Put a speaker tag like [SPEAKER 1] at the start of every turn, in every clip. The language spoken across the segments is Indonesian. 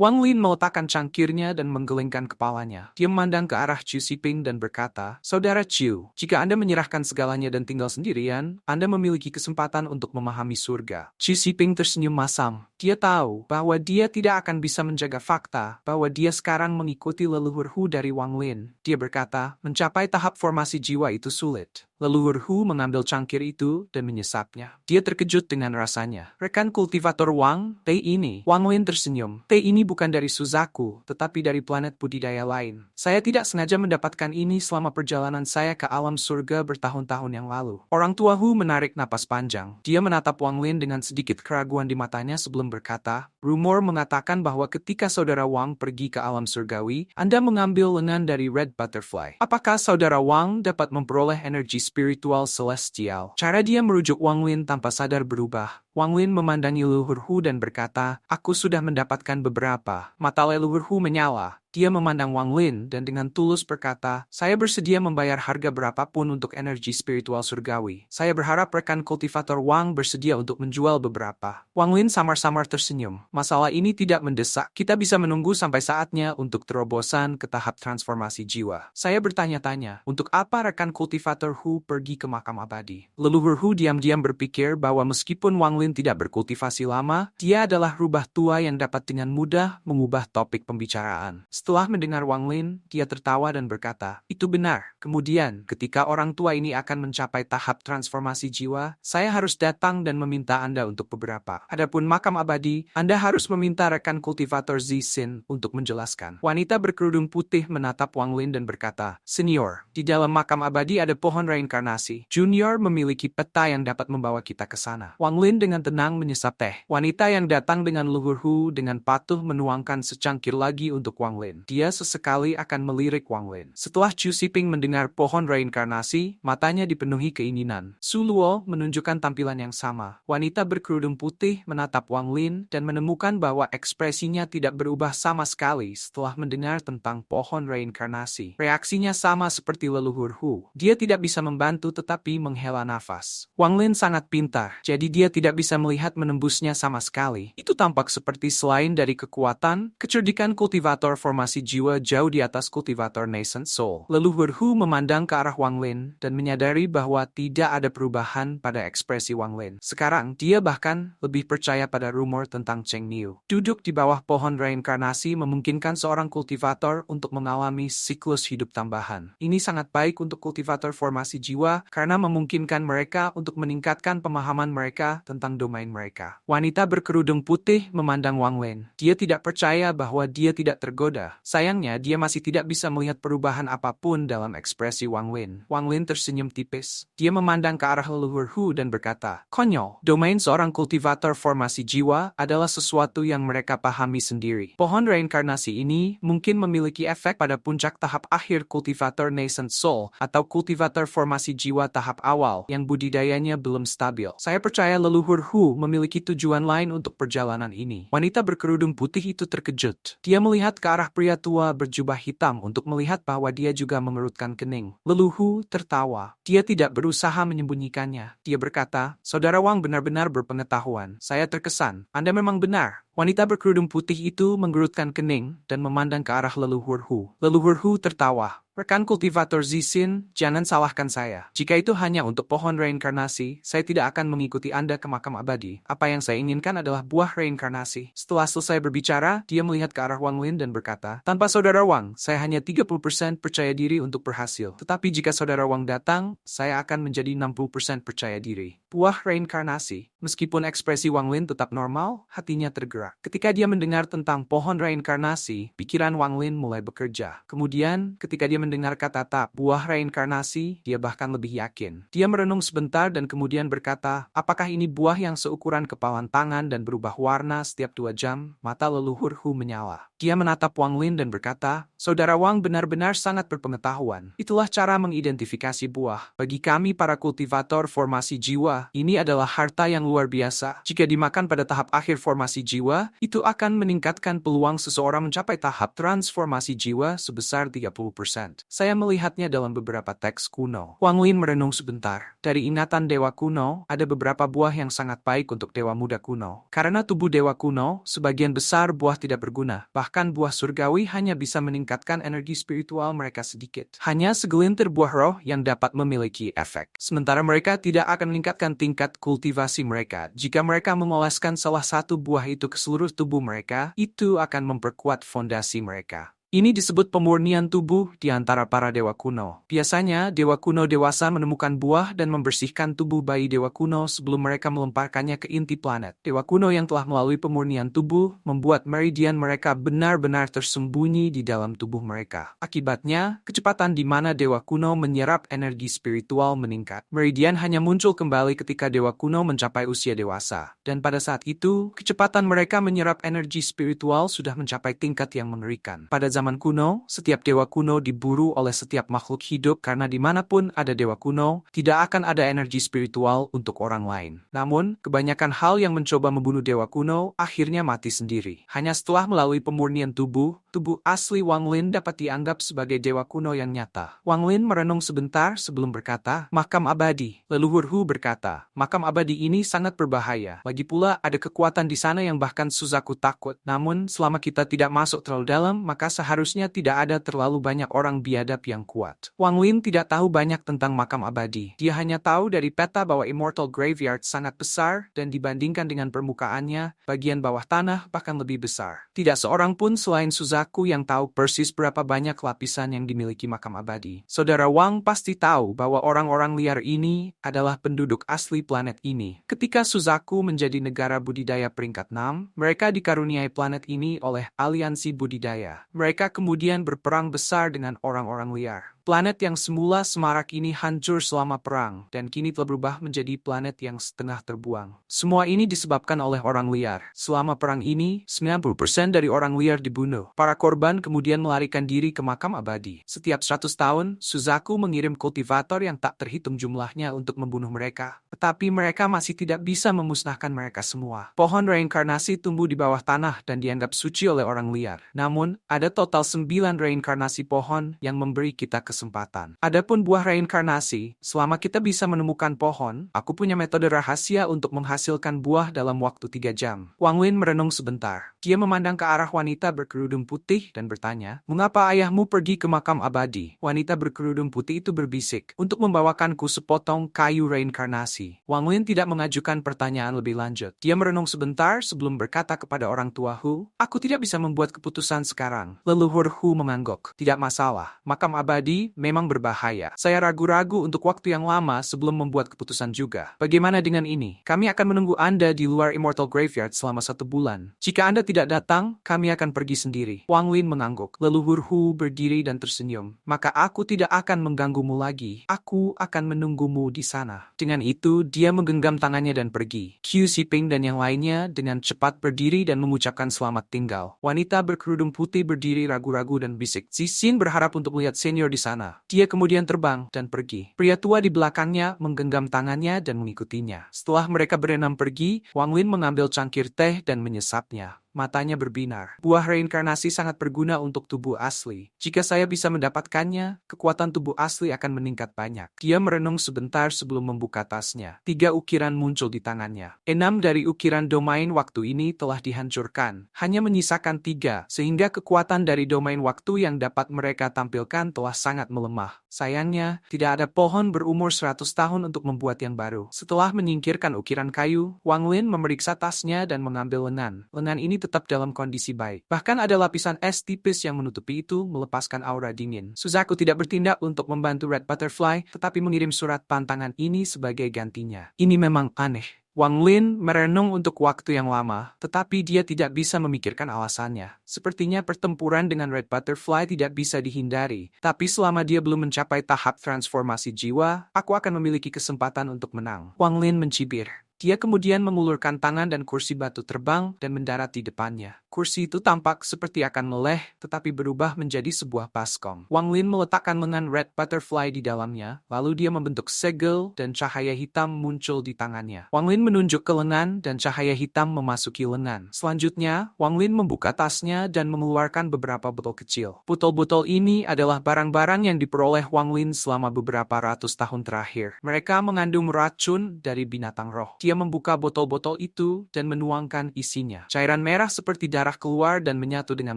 [SPEAKER 1] Wang Lin meletakkan cangkirnya dan menggelengkan kepalanya. Dia memandang ke arah Chu Siping dan berkata, "Saudara Chu, jika Anda menyerahkan segalanya dan tinggal sendirian, Anda memiliki kesempatan untuk memahami surga." Chu Siping tersenyum masam. Dia tahu bahwa dia tidak akan bisa menjaga fakta bahwa dia sekarang mengikuti leluhur Hu dari Wang Lin. Dia berkata, mencapai tahap formasi jiwa itu sulit. Leluhur Hu mengambil cangkir itu dan menyesapnya. Dia terkejut dengan rasanya. "Rekan kultivator Wang, teh ini." Wang Lin tersenyum. "Teh ini bukan dari Suzaku, tetapi dari planet budidaya lain. Saya tidak sengaja mendapatkan ini selama perjalanan saya ke alam surga bertahun-tahun yang lalu." Orang tua Hu menarik napas panjang. Dia menatap Wang Lin dengan sedikit keraguan di matanya sebelum berkata, "Rumor mengatakan bahwa ketika saudara Wang pergi ke alam surgawi, Anda mengambil lengan dari Red Butterfly. Apakah saudara Wang dapat memperoleh energi spiritual celestial?" Cara dia merujuk Wang Lin tanpa sadar berubah. Wang Lin memandangi leluhur Hu dan berkata, "Aku sudah mendapatkan beberapa." Mata leluhur Hu menyala. Dia memandang Wang Lin dan dengan tulus berkata, "Saya bersedia membayar harga berapapun untuk energi spiritual surgawi. Saya berharap rekan kultivator Wang bersedia untuk menjual beberapa." Wang Lin samar-samar tersenyum. "Masalah ini tidak mendesak. Kita bisa menunggu sampai saatnya untuk terobosan ke tahap transformasi jiwa." Saya bertanya-tanya, untuk apa rekan kultivator Hu pergi ke makam abadi? Leluhur Hu diam-diam berpikir bahwa meskipun Wang Lin tidak berkultivasi lama, dia adalah rubah tua yang dapat dengan mudah mengubah topik pembicaraan. Setelah mendengar Wang Lin, dia tertawa dan berkata, "Itu benar. Kemudian, ketika orang tua ini akan mencapai tahap transformasi jiwa, saya harus datang dan meminta Anda untuk beberapa. Adapun makam abadi, Anda harus meminta rekan kultivator Zixin untuk menjelaskan." Wanita berkerudung putih menatap Wang Lin dan berkata, "Senior, di dalam makam abadi ada pohon reinkarnasi. Junior memiliki peta yang dapat membawa kita ke sana." Wang Lin dengan tenang menyesap teh. Wanita yang datang dengan leluhur Hu dengan patuh menuangkan secangkir lagi untuk Wang Lin. Dia sesekali akan melirik Wang Lin. Setelah Chu Siping mendengar pohon reinkarnasi, matanya dipenuhi keinginan. Su Luo menunjukkan tampilan yang sama. Wanita berkerudung putih menatap Wang Lin dan menemukan bahwa ekspresinya tidak berubah sama sekali setelah mendengar tentang pohon reinkarnasi. Reaksinya sama seperti leluhur Hu. Dia tidak bisa membantu tetapi menghela nafas. Wang Lin sangat pintar, jadi dia tidak bisa melihat menembusnya sama sekali. Itu tampak seperti selain dari kekuatan, kecerdikan kultivator formasi jiwa jauh di atas kultivator nascent soul. Leluhur Hu memandang ke arah Wang Lin dan menyadari bahwa tidak ada perubahan pada ekspresi Wang Lin. Sekarang, dia bahkan lebih percaya pada rumor tentang Cheng Niu. Duduk di bawah pohon reinkarnasi memungkinkan seorang kultivator untuk mengalami siklus hidup tambahan. Ini sangat baik untuk kultivator formasi jiwa karena memungkinkan mereka untuk meningkatkan pemahaman mereka tentang domain mereka. Wanita berkerudung putih memandang Wang Lin. Dia tidak percaya bahwa dia tidak tergoda. Sayangnya, dia masih tidak bisa melihat perubahan apapun dalam ekspresi Wang Lin. Wang Lin tersenyum tipis. Dia memandang ke arah leluhur Hu dan berkata, "Konyol, domain seorang kultivator formasi jiwa adalah sesuatu yang mereka pahami sendiri. Pohon reinkarnasi ini mungkin memiliki efek pada puncak tahap akhir kultivator nascent soul atau kultivator formasi jiwa tahap awal yang budidayanya belum stabil. Saya percaya leluhur Hu memiliki tujuan lain untuk perjalanan ini." Wanita berkerudung putih itu terkejut. Dia melihat ke arah pria tua berjubah hitam untuk melihat bahwa dia juga mengerutkan kening. Leluhur Hu tertawa. Dia tidak berusaha menyembunyikannya. Dia berkata, "Saudara Wang benar-benar berpengetahuan. Saya terkesan. Anda memang benar." Wanita berkerudung putih itu menggerutkan kening dan memandang ke arah leluhur Hu. Leluhur Hu tertawa. "Rekan kultivator Zixin, jangan salahkan saya. Jika itu hanya untuk pohon reinkarnasi, saya tidak akan mengikuti Anda ke makam abadi. Apa yang saya inginkan adalah buah reinkarnasi." Setelah selesai berbicara, dia melihat ke arah Wang Lin dan berkata, "Tanpa saudara Wang, saya hanya 30% percaya diri untuk berhasil. Tetapi jika saudara Wang datang, saya akan menjadi 60% percaya diri." Buah reinkarnasi. Meskipun ekspresi Wang Lin tetap normal, hatinya tergerak. Ketika dia mendengar tentang pohon reinkarnasi, pikiran Wang Lin mulai bekerja. Kemudian, ketika dia mendengar kata buah reinkarnasi, dia bahkan lebih yakin. Dia merenung sebentar dan kemudian berkata, "Apakah ini buah yang seukuran kepalan tangan dan berubah warna setiap 2 jam?" Mata leluhur Hu menyala. Dia menatap Wang Lin dan berkata, "Saudara Wang benar-benar sangat berpengetahuan. Itulah cara mengidentifikasi buah. Bagi kami para kultivator formasi jiwa, ini adalah harta yang luar biasa. Jika dimakan pada tahap akhir formasi jiwa, itu akan meningkatkan peluang seseorang mencapai tahap transformasi jiwa sebesar 30%. Saya melihatnya dalam beberapa teks kuno. Wang Lin merenung sebentar. Dari ingatan dewa kuno, ada beberapa buah yang sangat baik untuk dewa muda kuno. Karena tubuh dewa kuno, sebagian besar buah tidak berguna. Bahkan buah surgawi hanya bisa meningkatkan energi spiritual mereka sedikit. Hanya segelintir buah roh yang dapat memiliki efek. Sementara mereka tidak akan meningkatkan tingkat kultivasi mereka. Jika mereka memoleskan salah satu buah itu ke seluruh tubuh mereka, itu akan memperkuat fondasi mereka. Ini disebut pemurnian tubuh di antara para dewa kuno. Biasanya, dewa kuno dewasa menemukan buah dan membersihkan tubuh bayi dewa kuno sebelum mereka melemparkannya ke inti planet. Dewa kuno yang telah melalui pemurnian tubuh membuat meridian mereka benar-benar tersembunyi di dalam tubuh mereka. Akibatnya, kecepatan di mana dewa kuno menyerap energi spiritual meningkat. Meridian hanya muncul kembali ketika dewa kuno mencapai usia dewasa. Dan pada saat itu, kecepatan mereka menyerap energi spiritual sudah mencapai tingkat yang mengerikan. Pada zaman kuno, setiap dewa kuno diburu oleh setiap makhluk hidup karena dimanapun ada dewa kuno, tidak akan ada energi spiritual untuk orang lain. Namun, kebanyakan hal yang mencoba membunuh dewa kuno akhirnya mati sendiri. Hanya setelah melalui pemurnian tubuh asli Wang Lin dapat dianggap sebagai dewa kuno yang nyata. Wang Lin merenung sebentar sebelum berkata, "Makam abadi." Leluhur Hu berkata, "Makam abadi ini sangat berbahaya. Lagi pula ada kekuatan di sana yang bahkan Suzaku takut. Namun, selama kita tidak masuk terlalu dalam, maka seharusnya tidak ada terlalu banyak orang biadab yang kuat." Wang Lin tidak tahu banyak tentang makam abadi. Dia hanya tahu dari peta bahwa Immortal Graveyard sangat besar dan dibandingkan dengan permukaannya, bagian bawah tanah bahkan lebih besar. Tidak seorang pun selain Suzaku yang tahu persis berapa banyak lapisan yang dimiliki makam abadi. Saudara Wang pasti tahu bahwa orang-orang liar ini adalah penduduk asli planet ini. Ketika Suzaku menjadi negara budidaya peringkat 6, mereka dikaruniai planet ini oleh aliansi budidaya. Mereka kemudian berperang besar dengan orang-orang liar. Planet yang semula semarak ini hancur selama perang, dan kini telah berubah menjadi planet yang setengah terbuang. Semua ini disebabkan oleh orang liar. Selama perang ini, 90% dari orang liar dibunuh. Para korban kemudian melarikan diri ke makam abadi. Setiap 100 tahun, Suzaku mengirim kultivator yang tak terhitung jumlahnya untuk membunuh mereka. Tetapi mereka masih tidak bisa memusnahkan mereka semua. Pohon reinkarnasi tumbuh di bawah tanah dan dianggap suci oleh orang liar. Namun, ada total 9 reinkarnasi pohon yang memberi kita kesempatan. Adapun buah reinkarnasi, selama kita bisa menemukan pohon, aku punya metode rahasia untuk menghasilkan buah dalam waktu 3 jam. Wang Lin merenung sebentar. Dia memandang ke arah wanita berkerudung putih dan bertanya, "Mengapa ayahmu pergi ke makam abadi?" Wanita berkerudung putih itu berbisik, "Untuk membawakanku sepotong kayu reinkarnasi." Wang Lin tidak mengajukan pertanyaan lebih lanjut. Dia merenung sebentar sebelum berkata kepada orang tua Hu, "Aku tidak bisa membuat keputusan sekarang." Leluhur Hu mengangguk. "Tidak masalah. Makam abadi memang berbahaya. Saya ragu-ragu untuk waktu yang lama sebelum membuat keputusan juga. Bagaimana dengan ini? Kami akan menunggu Anda di luar Immortal Graveyard selama 1 bulan. Jika Anda tidak datang, kami akan pergi sendiri." Wang Lin mengangguk. Leluhur Hu berdiri dan tersenyum. "Maka aku tidak akan mengganggumu lagi. Aku akan menunggumu di sana." Dengan itu, dia menggenggam tangannya dan pergi. Qiu Xiping dan yang lainnya dengan cepat berdiri dan mengucapkan selamat tinggal. Wanita berkerudung putih berdiri ragu-ragu dan bisik, "Cixin berharap untuk melihat senior di sana." Dia kemudian terbang dan pergi. Pria tua di belakangnya menggenggam tangannya dan mengikutinya. Setelah mereka berenam pergi, Wang Lin mengambil cangkir teh dan menyesapnya. Matanya berbinar. Buah reinkarnasi sangat berguna untuk tubuh asli. Jika saya bisa mendapatkannya, kekuatan tubuh asli akan meningkat banyak. Dia merenung sebentar sebelum membuka tasnya. 3 ukiran muncul di tangannya. 6 dari ukiran domain waktu ini telah dihancurkan. Hanya menyisakan 3, sehingga kekuatan dari domain waktu yang dapat mereka tampilkan telah sangat melemah. Sayangnya, tidak ada pohon berumur 100 tahun untuk membuat yang baru. Setelah menyingkirkan ukiran kayu, Wang Lin memeriksa tasnya dan mengambil lengan. Lengan ini tetap dalam kondisi baik. Bahkan ada lapisan es tipis yang menutupi itu, melepaskan aura dingin. Suzaku tidak bertindak untuk membantu Red Butterfly, tetapi mengirim surat pantangan ini sebagai gantinya. Ini memang aneh. Wang Lin merenung untuk waktu yang lama, tetapi dia tidak bisa memikirkan alasannya. Sepertinya pertempuran dengan Red Butterfly tidak bisa dihindari, tapi selama dia belum mencapai tahap transformasi jiwa, aku akan memiliki kesempatan untuk menang. Wang Lin mencibir. Dia kemudian mengulurkan tangan dan kursi batu terbang dan mendarat di depannya. Kursi itu tampak seperti akan meleleh, tetapi berubah menjadi sebuah baskom. Wang Lin meletakkan lengan Red Butterfly di dalamnya, lalu dia membentuk segel dan cahaya hitam muncul di tangannya. Wang Lin menunjuk ke lengan dan cahaya hitam memasuki lengan. Selanjutnya, Wang Lin membuka tasnya dan mengeluarkan beberapa botol kecil. Botol-botol ini adalah barang-barang yang diperoleh Wang Lin selama beberapa ratus tahun terakhir. Mereka mengandung racun dari binatang roh. Dia membuka botol-botol itu dan menuangkan isinya. Cairan merah seperti darah keluar dan menyatu dengan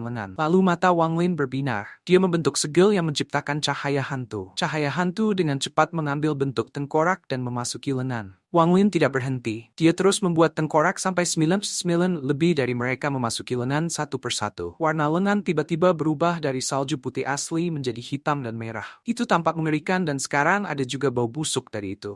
[SPEAKER 1] lengan. Lalu mata Wang Lin berbinar. Dia membentuk segel yang menciptakan cahaya hantu. Cahaya hantu dengan cepat mengambil bentuk tengkorak dan memasuki lengan. Wang Lin tidak berhenti. Dia terus membuat tengkorak sampai 99 lebih dari mereka memasuki lengan satu persatu. Warna lengan tiba-tiba berubah dari salju putih asli menjadi hitam dan merah. Itu tampak mengerikan dan sekarang ada juga bau busuk dari itu.